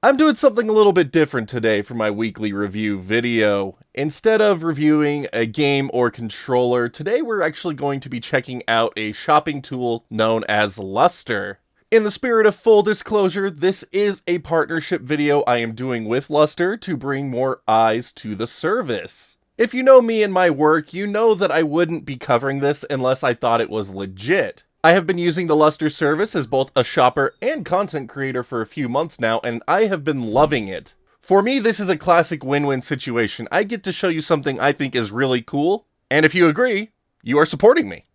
I'm doing something a little bit different today for my weekly review video. Instead of reviewing a game or controller, today we're actually going to be checking out a shopping tool known as Lustre. In the spirit of full disclosure, this is a partnership video I am doing with Lustre to bring more eyes to the service. If you know me and my work, you know that I wouldn't be covering this unless I thought it was legit. I have been using the Lustre service as both a shopper and content creator for a few months now, and I have been loving it. For me, this is a classic win-win situation. I get to show you something I think is really cool, and if you agree, you are supporting me.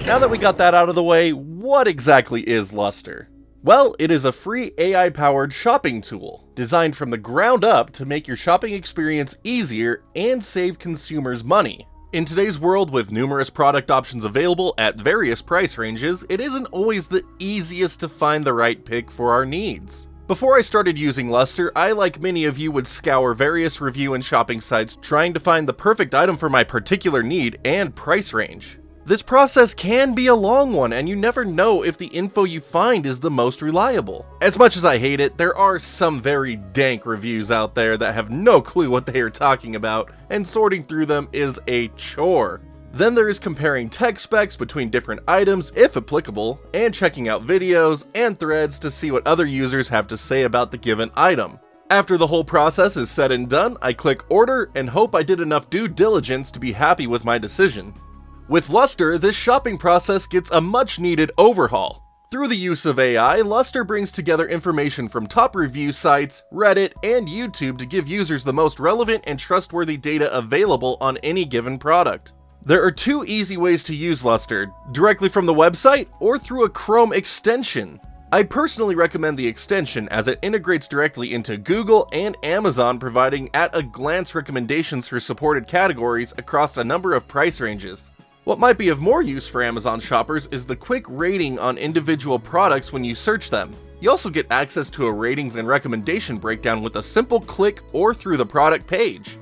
Now that we got that out of the way, what exactly is Lustre? Well, it is a free AI-powered shopping tool, designed from the ground up to make your shopping experience easier and save consumers money. In today's world, with numerous product options available at various price ranges, it isn't always the easiest to find the right pick for our needs. Before I started using Lustre, I, like many of you, would scour various review and shopping sites trying to find the perfect item for my particular need and price range. This process can be a long one, and you never know if the info you find is the most reliable. As much as I hate it, there are some very dank reviews out there that have no clue what they are talking about, and sorting through them is a chore. Then there is comparing tech specs between different items, if applicable, and checking out videos and threads to see what other users have to say about the given item. After the whole process is said and done, I click order and hope I did enough due diligence to be happy with my decision. With Lustre, this shopping process gets a much-needed overhaul. Through the use of AI, Lustre brings together information from top review sites, Reddit, and YouTube to give users the most relevant and trustworthy data available on any given product. There are two easy ways to use Lustre, directly from the website or through a Chrome extension. I personally recommend the extension as it integrates directly into Google and Amazon, providing at-a-glance recommendations for supported categories across a number of price ranges. What might be of more use for Amazon shoppers is the quick rating on individual products when you search them. You also get access to a ratings and recommendation breakdown with a simple click or through the product page.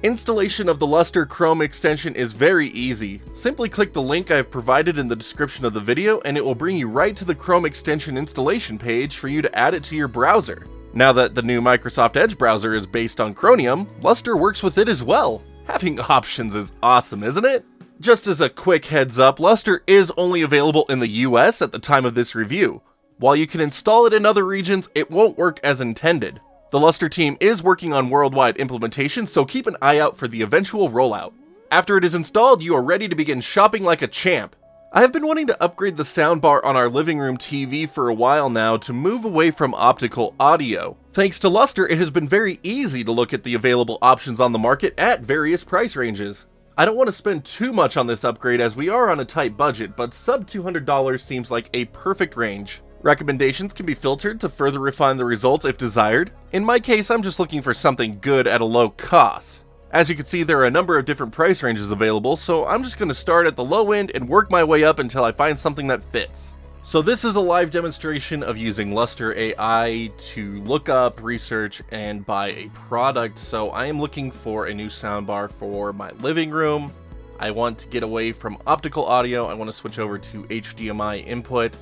Installation of the Lustre Chrome extension is very easy. Simply click the link I have provided in the description of the video and it will bring you right to the Chrome extension installation page for you to add it to your browser. Now that the new Microsoft Edge browser is based on Chromium, Lustre works with it as well. Having options is awesome, isn't it? Just as a quick heads up, Lustre is only available in the US at the time of this review. While you can install it in other regions, it won't work as intended. The Lustre team is working on worldwide implementation, so keep an eye out for the eventual rollout. After it is installed, you are ready to begin shopping like a champ. I have been wanting to upgrade the soundbar on our living room TV for a while now to move away from optical audio. Thanks to Lustre, it has been very easy to look at the available options on the market at various price ranges. I don't want to spend too much on this upgrade as we are on a tight budget, but sub $200 seems like a perfect range. Recommendations can be filtered to further refine the results if desired. In my case, I'm just looking for something good at a low cost. As you can see, there are a number of different price ranges available, so I'm just going to start at the low end and work my way up until I find something that fits. So this is a live demonstration of using LustreAI to look up, research, and buy a product. So I am looking for a new soundbar for my living room. I want to get away from optical audio. I want to switch over to HDMI input.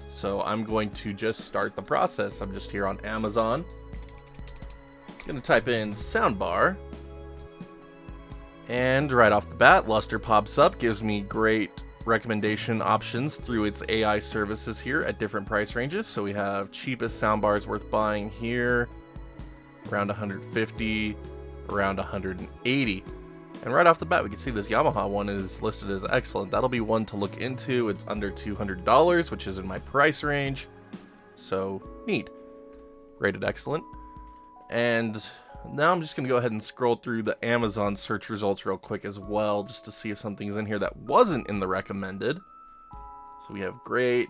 So I'm going to just start the process. I'm just here on Amazon. Going to type in soundbar. And right off the bat, Lustre pops up, gives me great recommendation options through its AI services here at different price ranges. So we have cheapest soundbars worth buying here, around 150, around 180. And right off the bat, we can see this Yamaha one is listed as excellent. That'll be one to look into. It's under $200, which is in my price range. So neat. Rated excellent. And now I'm just going to go ahead and scroll through the Amazon search results real quick as well, just to see if something's in here that wasn't in the recommended. So we have great.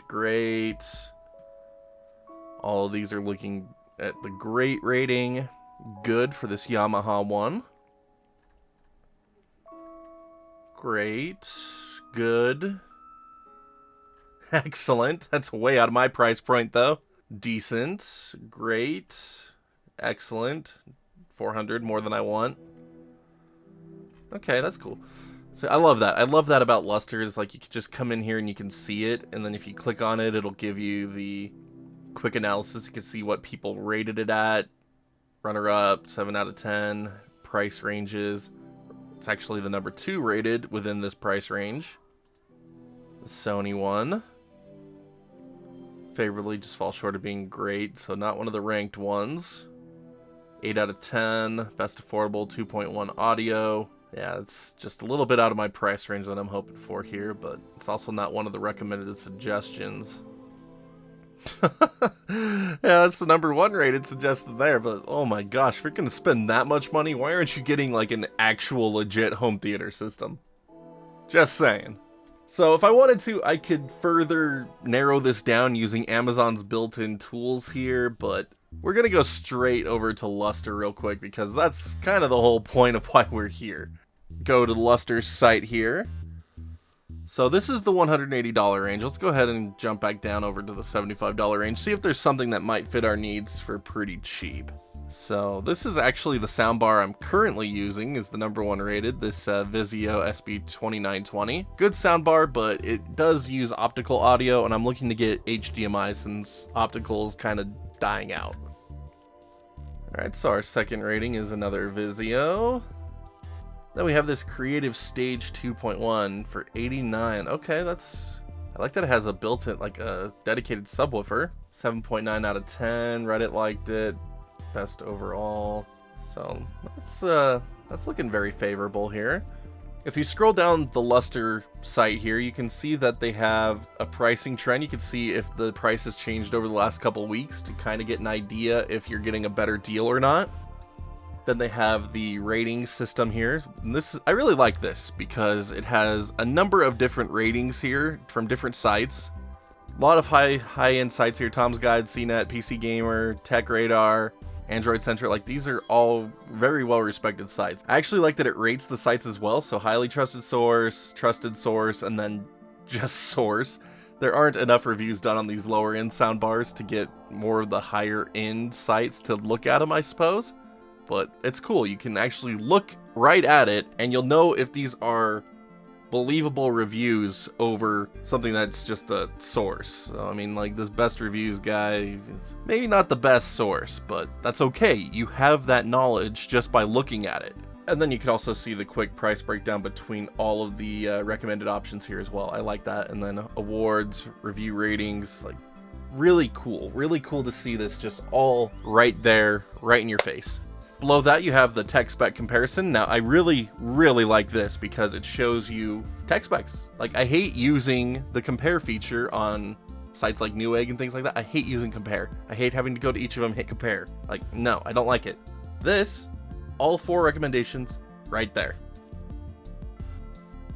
All of these are looking at the great rating. Good for this Yamaha one. Great. Good. Excellent. That's way out of my price point though. Decent. Great. Excellent. 400, more than I want. Okay, that's cool. So I love that. I love that about Lustre, is like you can just come in here and you can see it, and then if you click on it, it'll give you the quick analysis. You can see what people rated it at. Runner-up, 7 out of 10. Price ranges. It's actually the number 2 rated within this price range. The Sony one. Favorably just falls short of being great, so not one of the ranked ones. 8 out of 10. Best affordable, 2.1 audio. Yeah, it's just a little bit out of my price range that I'm hoping for here, but it's also not one of the recommended suggestions. Yeah, that's the number 1 rated suggested there, but oh my gosh, if you're gonna spend that much money, why aren't you getting like an actual legit home theater system? Just saying. So if I wanted to, I could further narrow this down using Amazon's built-in tools here, but we're gonna go straight over to Lustre real quick because that's kind of the whole point of why we're here. Go to Lustre's site here. So this is the $180 range. Let's go ahead and jump back down over to the $75 range. See if there's something that might fit our needs for pretty cheap. So this is actually the soundbar I'm currently using, is the number 1 rated, this Vizio SB2920. Good soundbar, but it does use optical audio, and I'm looking to get HDMI since optical is kind of dying out. Alright, so our second rating is another Vizio. Then we have this Creative Stage 2.1 for $89. Okay, I like that it has a built-in, like a dedicated subwoofer. 7.9 out of 10. Reddit liked it. Best overall. So that's looking very favorable here. If you scroll down the Lustre site here, you can see that they have a pricing trend. You can see if the price has changed over the last couple weeks to kind of get an idea if you're getting a better deal or not. Then they have the rating system here. And I really like this because it has a number of different ratings here from different sites. A lot of high-end sites here. Tom's Guide, CNET, PC Gamer, Tech Radar, Android Centric. Like, these are all very well-respected sites. I actually like that it rates the sites as well. So highly trusted source, and then just source. There aren't enough reviews done on these lower-end soundbars to get more of the higher-end sites to look at them, I suppose. But it's cool. You can actually look right at it, and you'll know if these are believable reviews over something that's just a source. So, I mean, like this best reviews guy, it's maybe not the best source, but that's okay. You have that knowledge just by looking at it. And then you can also see the quick price breakdown between all of the recommended options here as well. I like that. And then awards, review ratings, like really cool to see this just all right there, right in your face. Below that, you have the tech spec comparison. Now, I really like this because it shows you tech specs. Like, I hate using the compare feature on sites like Newegg and things like that. I hate using compare. I hate having to go to each of them and hit compare. Like, no, I don't like it. This, all 4 recommendations right there.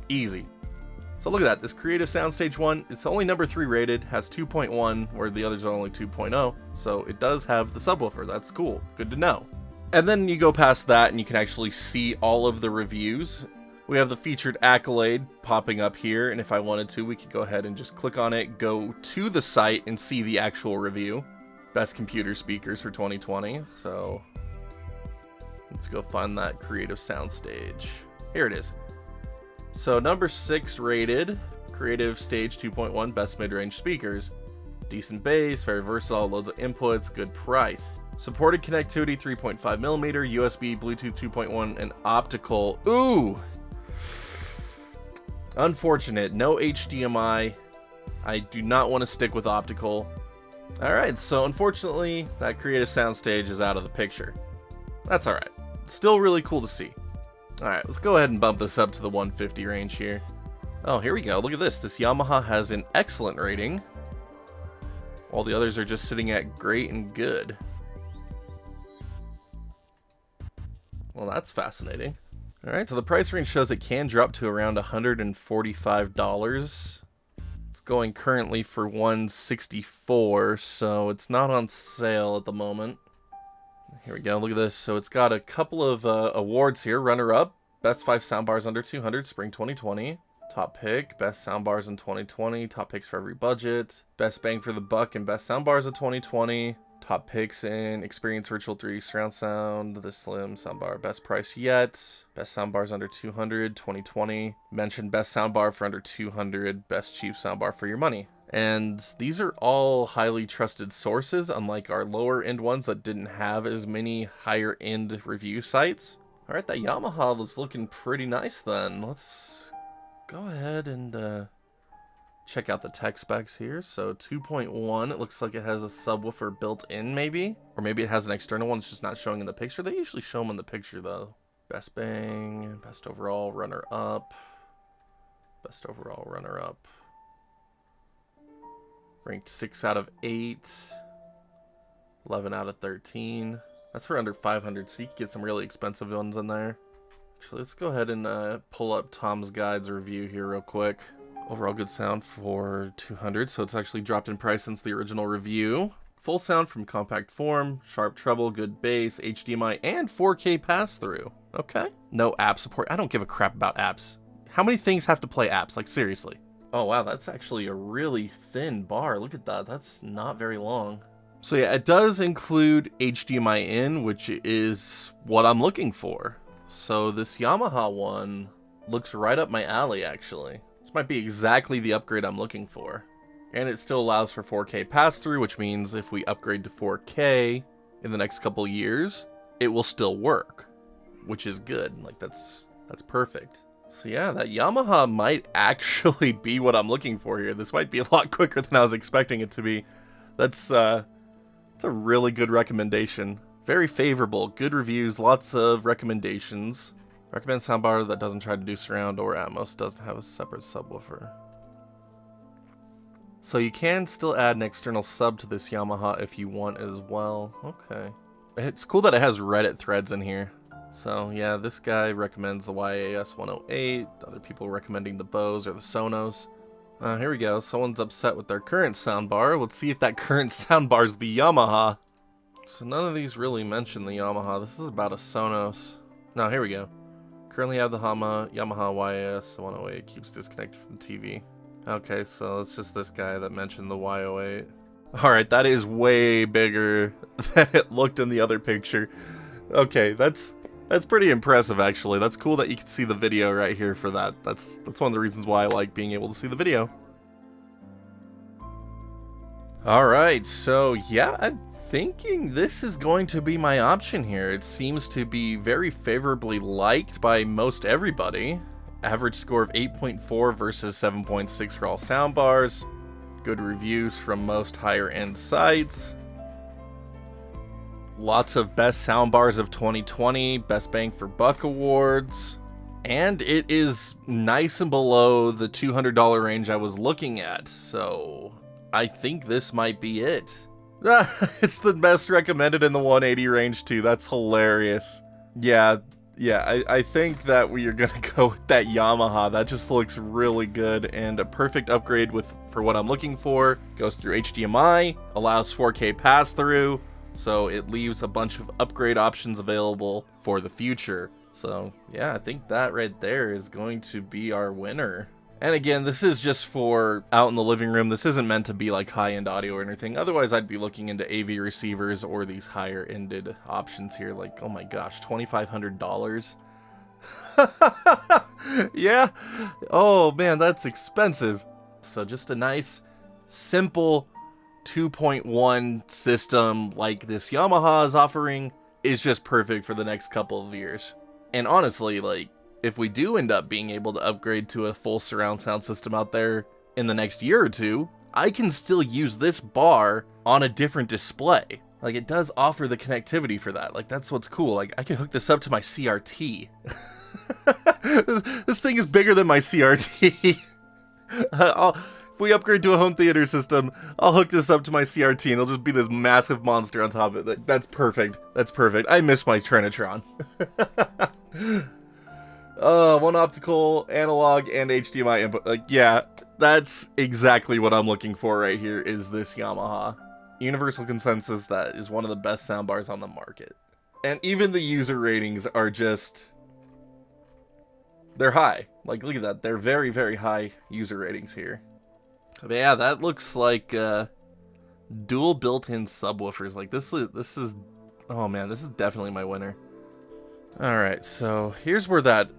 Easy. So look at that. This Creative Soundstage one, it's only number 3 rated, has 2.1, where the others are only 2.0. So it does have the subwoofer. That's cool. Good to know. And then you go past that and you can actually see all of the reviews. We have the featured accolade popping up here, and if I wanted to, we could go ahead and just click on it, go to the site, and see the actual review. Best computer speakers for 2020. So let's go find that Creative Soundstage. Here it is. So number 6 rated, Creative Stage 2.1, best mid-range speakers. Decent bass, very versatile, loads of inputs, good price. Supported connectivity 3.5mm, USB, Bluetooth 2.1, and optical. Ooh! Unfortunate. No HDMI. I do not want to stick with optical. Alright, so unfortunately, that Creative Soundstage is out of the picture. That's alright. Still really cool to see. Alright, let's go ahead and bump this up to the 150 range here. Oh, here we go. Look at this. This Yamaha has an excellent rating, while the others are just sitting at great and good. Well, that's fascinating. Alright, so the price range shows it can drop to around $145. It's going currently for $164, so it's not on sale at the moment. Here we go, look at this. So it's got a couple of awards here. Runner-up, Best 5 Soundbars Under 200, Spring 2020. Top Pick, Best Soundbars in 2020. Top Picks for Every Budget. Best Bang for the Buck and Best Soundbars of 2020. Top picks in Experience Virtual 3D Surround Sound, the Slim soundbar, best price yet. Best soundbars under 200, 2020. Mentioned best soundbar for under 200, best cheap soundbar for your money. And these are all highly trusted sources, unlike our lower end ones that didn't have as many higher end review sites. All right, that Yamaha looks looking pretty nice then. Let's go ahead and check out the tech specs here. So 2.1, it looks like it has a subwoofer built in maybe. Or maybe it has an external one, it's just not showing in the picture. They usually show them in the picture though. Best bang, best overall runner-up. Best overall runner-up. Ranked 6 out of 8. 11 out of 13. That's for under 500, so you can get some really expensive ones in there. Actually, let's go ahead and pull up Tom's Guide's review here real quick. Overall good sound for 200, so it's actually dropped in price since the original review. Full sound from compact form, sharp treble, good bass, HDMI, and 4K pass-through. Okay. No app support. I don't give a crap about apps. How many things have to play apps? Like, seriously. Oh, wow, that's actually a really thin bar. Look at that. That's not very long. So yeah, it does include HDMI in, which is what I'm looking for. So this Yamaha one looks right up my alley, actually. This might be exactly the upgrade I'm looking for. And it still allows for 4K pass-through, which means if we upgrade to 4K in the next couple years, it will still work, which is good. Like, that's perfect. So yeah, that Yamaha might actually be what I'm looking for here. This might be a lot quicker than I was expecting it to be. That's a really good recommendation. Very favorable, good reviews, lots of recommendations. Recommend soundbar that doesn't try to do surround or Atmos, doesn't have a separate subwoofer. So you can still add an external sub to this Yamaha if you want as well. Okay. It's cool that it has Reddit threads in here. So yeah, this guy recommends the YAS 108, other people recommending the Bose or the Sonos. Here we go, someone's upset with their current soundbar. Let's see if that current soundbar is the Yamaha. So none of these really mention the Yamaha. This is about a Sonos. No, here we go. Currently have the Yamaha YAS 108, keeps disconnected from the TV. Okay, so it's just this guy that mentioned the Y08. Alright, that is way bigger than it looked in the other picture. Okay, that's pretty impressive actually. That's cool that you can see the video right here for that. That's one of the reasons why I like being able to see the video. Alright, so yeah, I'm thinking this is going to be my option here. It seems to be very favorably liked by most everybody. Average score of 8.4 versus 7.6 for all soundbars. Good reviews from most higher end sites. Lots of best soundbars of 2020, best bang for buck awards. And it is nice and below the $200 range I was looking at. So I think this might be it. It's the best recommended in the 180 range too. That's hilarious. Yeah, I think that we are gonna go with that Yamaha. That just looks really good and a perfect upgrade for what I'm looking for. Goes through HDMI, allows 4K pass-through, so it leaves a bunch of upgrade options available for the future. So yeah, I think that right there is going to be our winner. And again, this is just for out in the living room. This isn't meant to be like high-end audio or anything. Otherwise, I'd be looking into AV receivers or these higher-ended options here. Like, oh my gosh, $2,500? Yeah. Oh man, that's expensive. So just a nice, simple 2.1 system like this Yamaha is offering is just perfect for the next couple of years. And honestly, like, if we do end up being able to upgrade to a full surround sound system out there in the next year or two, I can still use this bar on a different display. Like, it does offer the connectivity for that. Like, that's what's cool. Like, I can hook this up to my CRT. This thing is bigger than my CRT. If we upgrade to a home theater system, I'll hook this up to my CRT and it'll just be this massive monster on top of it. That's perfect. That's perfect. I miss my Trinitron. One optical, analog, and HDMI input. Like, yeah, that's exactly what I'm looking for right here, is this Yamaha. Universal consensus that is one of the best soundbars on the market. And even the user ratings are just... they're high. Like, look at that. They're very, very high user ratings here. But yeah, that looks like Dual built-in subwoofers. Like, this is, oh man, this is definitely my winner. Alright, so here's where that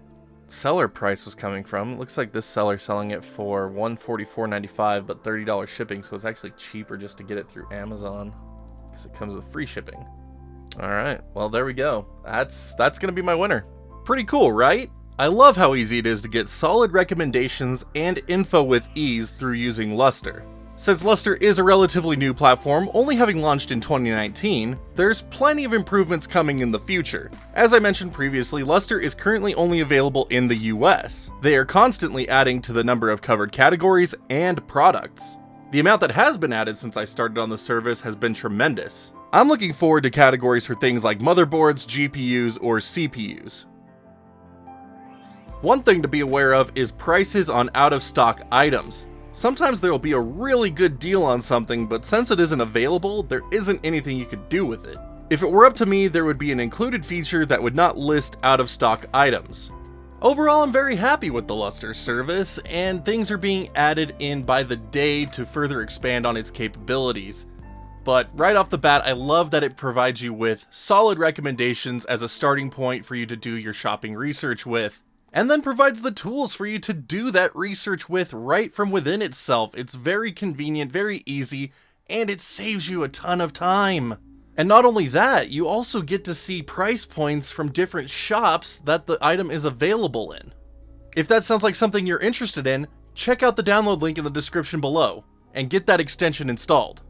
seller price was coming from. It looks like this seller's selling it for $144.95, but $30 shipping, so it's actually cheaper just to get it through Amazon, because it comes with free shipping. Alright, well there we go. That's gonna be my winner. Pretty cool, right? I love how easy it is to get solid recommendations and info with ease through using Lustre. Since Lustre is a relatively new platform, only having launched in 2019, there's plenty of improvements coming in the future. As I mentioned previously, Lustre is currently only available in the US. They are constantly adding to the number of covered categories and products. The amount that has been added since I started on the service has been tremendous. I'm looking forward to categories for things like motherboards, GPUs, or CPUs. One thing to be aware of is prices on out-of-stock items. Sometimes there will be a really good deal on something, but since it isn't available, there isn't anything you could do with it. If it were up to me, there would be an included feature that would not list out-of-stock items. Overall, I'm very happy with the Lustre service, and things are being added in by the day to further expand on its capabilities. But right off the bat, I love that it provides you with solid recommendations as a starting point for you to do your shopping research with, and then provides the tools for you to do that research with right from within itself. It's very convenient, very easy, and it saves you a ton of time. And not only that, you also get to see price points from different shops that the item is available in. If that sounds like something you're interested in, check out the download link in the description below, and get that extension installed.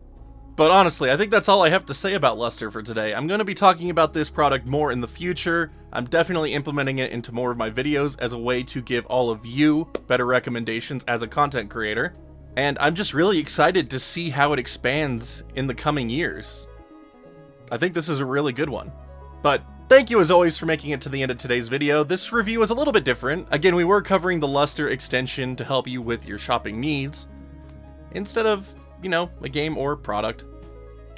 But honestly, I think that's all I have to say about Lustre for today. I'm going to be talking about this product more in the future. I'm definitely implementing it into more of my videos as a way to give all of you better recommendations as a content creator. And I'm just really excited to see how it expands in the coming years. I think this is a really good one. But thank you as always for making it to the end of today's video. This review is a little bit different. Again, we were covering the Lustre extension to help you with your shopping needs, instead of, you know, a game or product.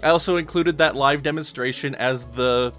I also included that live demonstration as the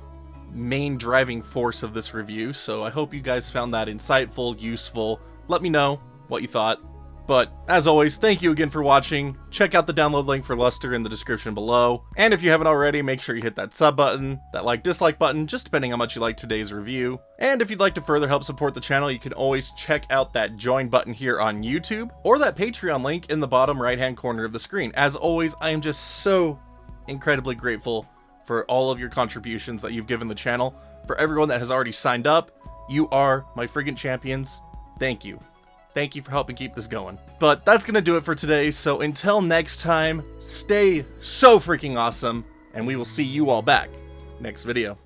main driving force of this review, so I hope you guys found that insightful, useful. Let me know what you thought. But as always, thank you again for watching. Check out the download link for Lustre in the description below. And if you haven't already, make sure you hit that sub button, that like-dislike button, just depending on how much you like today's review. And if you'd like to further help support the channel, you can always check out that join button here on YouTube, or that Patreon link in the bottom right-hand corner of the screen. As always, I am just so incredibly grateful for all of your contributions that you've given the channel. For everyone that has already signed up, you are my friggin' champions. Thank you. Thank you for helping keep this going. But that's gonna do it for today, so until next time, stay so freaking awesome, and we will see you all back next video.